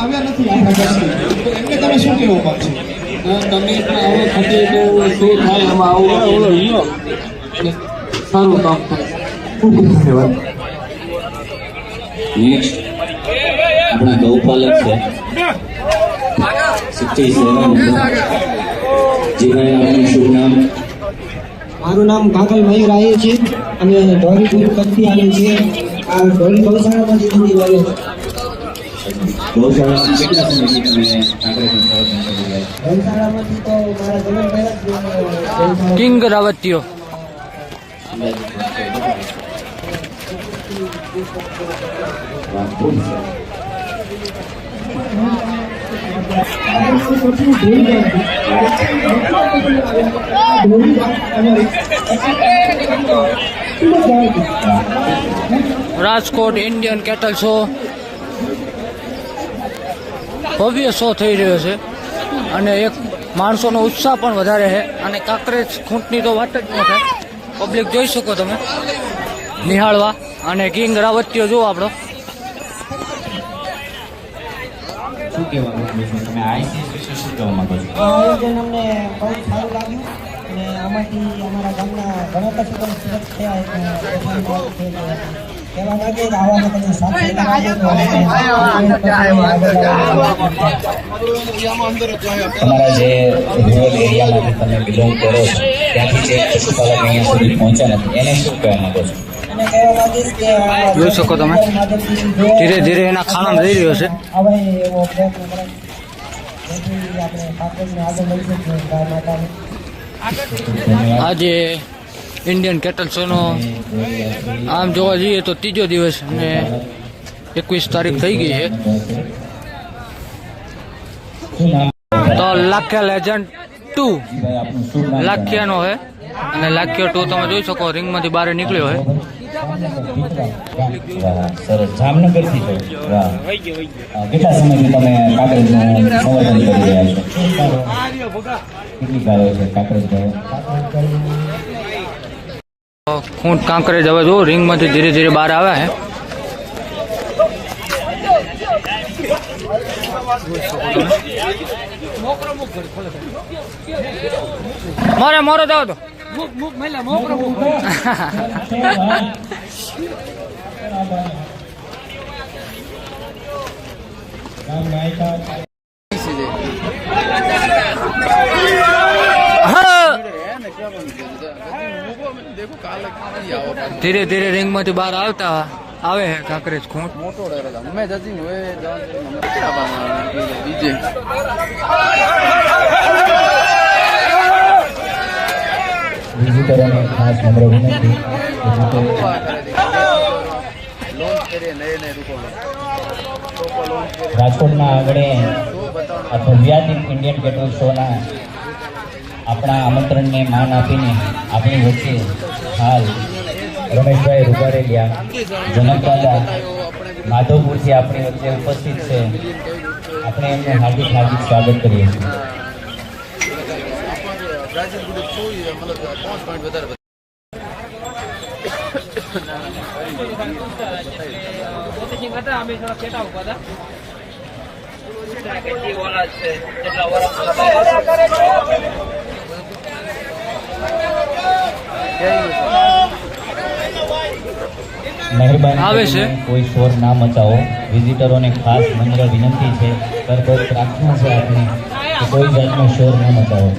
આવ્યા નથી આપણા કચ્છથી, તો એમને તમે શું કહેવું માંગશો? તમે આવો ખટી તો શું થાય એમાં આવો સારું કામ કરે. ખૂબ ખૂબ ધન્યવાદ. નેક્સ્ટ આપણા ગૌપાલક છે 67 જીભાઈ, આપનું શુભ નામ? મારું નામ કાકલ મયુર આહિર છે. અમે ઢોરી કચ્છથી આવીએ છીએ. આ ઢોરી ગૌશાળામાંથી સુધી વાળે ગૌશાળામાં કેટલા સમયથી તમે કાંકરેજનો પ્રયત્ન કરી રહ્યા છો? ગૌશાળામાંથી તો મારા જન્મ પહેલા જ ગૌશાળા કિંગ રાવતીયો રાજકોટ ઇન્ડિયન કેટલ શો ભવ્ય શો થઈ રહ્યો છે અને એક માણસોનો ઉત્સાહ પણ વધારે છે. અને કાંકરેજ ખૂંટની તો વાત જ ન થાય. પબ્લિક જોઈ શકો તમે નિહાળવા. અને કિંગ રાવતીયો જુઓ આપણો. શું કહેવા માંગો છો તમે? આઈસીએસ વિશે શું કહેવા માંગો છો? આયોજન અમને બહુ સારું લાગ્યું અને આમાંથી અમારા ગામના ઘણા પછી પણ સિલેક્ટ થયા. કહેવા માંગે કે આવા તમે સાથે તમારા જે રૂરલ એરિયામાંથી તમે બિલોંગ કરો છો ત્યાંથી જે પશુપાલક અહીંયા સુધી પહોંચ્યા નથી એને શું કહેવા માંગો છો? જોઈ શકો તમે ધીરે ધીરે એના ખાના જઈ રહ્યો છે. આજે ઇન્ડિયન કેટલ શોનો આમ જોવા જઈએ તો ત્રીજો દિવસ અને 21 તારીખ થઈ ગઈ છે. તો લાખ્યા લેજન્ડ 2 લાખ્યાનો છે અને લાખ્યો 2 તમે જોઈ શકો રિંગમાંથી બહાર નીકળ્યો છે. સરસ. જામનગરથી છો? વાહ. કેટલા સમયથી તમે કાંકરેજનું સંવર્ધન કરી રહ્યા છો? કેટલી ગાયો છે કાંકરેજ ગાયો? ખૂંટ કાંકરેજ હવે જો રિંગમાંથી ધીરે ધીરે બહાર આવ્યા છે. મારે મોરો જાવ તો ધીરે ધીરે રિંગમાંથી બહાર આવતા આવે છે કાંકરેજ ખૂંટ. વિઝિટરોને ખાસ નમ્ર વિનંતી રાજકોટના આંગણે આ ભવ્યાતિક ઇન્ડિયન કેટલ શોના આપણા આમંત્રણને માન આપીને આપણી વચ્ચે હાલ રમેશભાઈ રૂપારેલિયા જનકદાદા માધવપુરથી આપણી વચ્ચે ઉપસ્થિત છે. આપણે એમનું હાર્દિક હાર્દિક સ્વાગત કરીએ છીએ. મહેરબાની આવે છે. કોઈ શોર ના મચાવો. વિઝિટરોને ખાસ નમ્ર વિનંતી છે, કરબત પ્રાર્થના છે આપણે કે કોઈ જાતનો શોર ના મચાવો.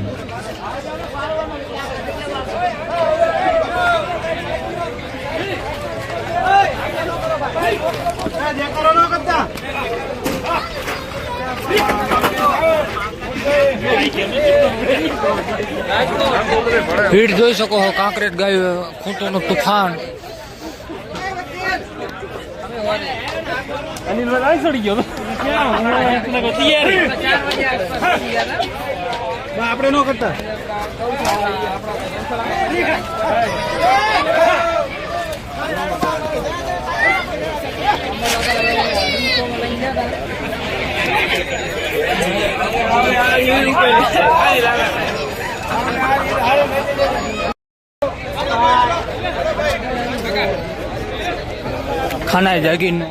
ભીડ જોઈ શકો છો. કાંકરેજ ગાયો ખૂંટોનું તુફાન. આપણે ન કરતા ખાના જાગીને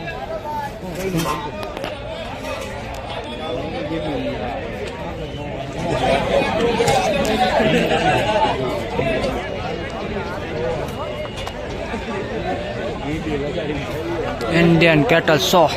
इंडियन कैटल शो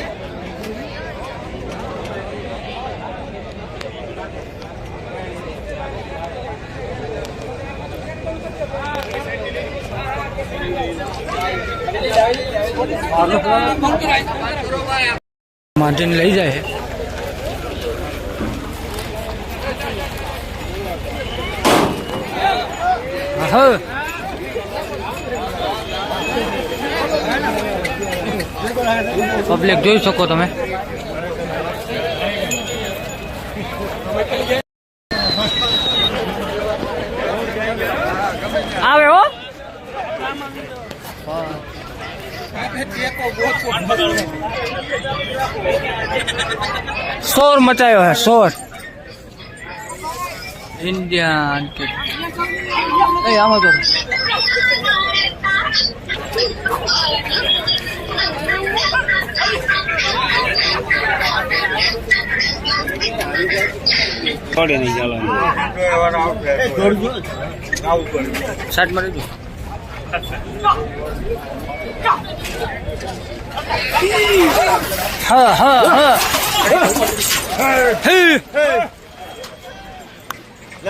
मार्जिन लई जाए पब्लिक જોઈ શકો તમે આવે હો शोर मचायो है शोर इंडियन के साइड में रही हाँ हाँ हाँ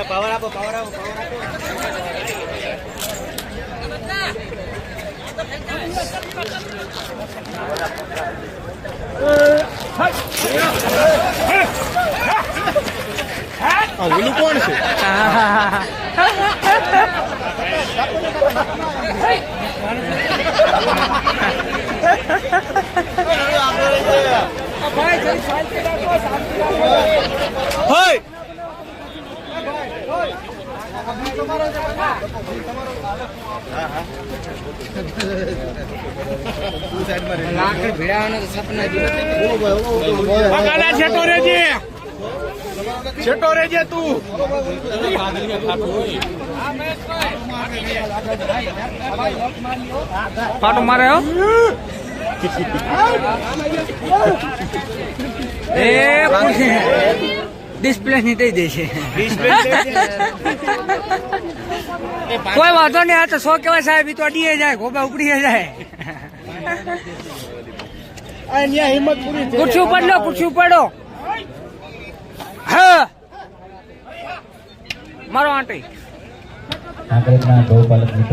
પાવર આપો પાવર આપો ઓલું કોણ છે હોય છેટો રેજે તું પાટો મારે હો એ ડિસ્પ્લે ની દઈ દે છે કોઈ વાંધો નહીં આ તો 100 કેવાય સાહેબ ઈ તો અડીએ જાય ગોબા ઉપડીએ જાય હિંમત પૂરી કુર્સી ઉપર લો કુર્સી ઉપડો હા મારો આંટી કાંકરેજના ગૌપાલક મિત્રો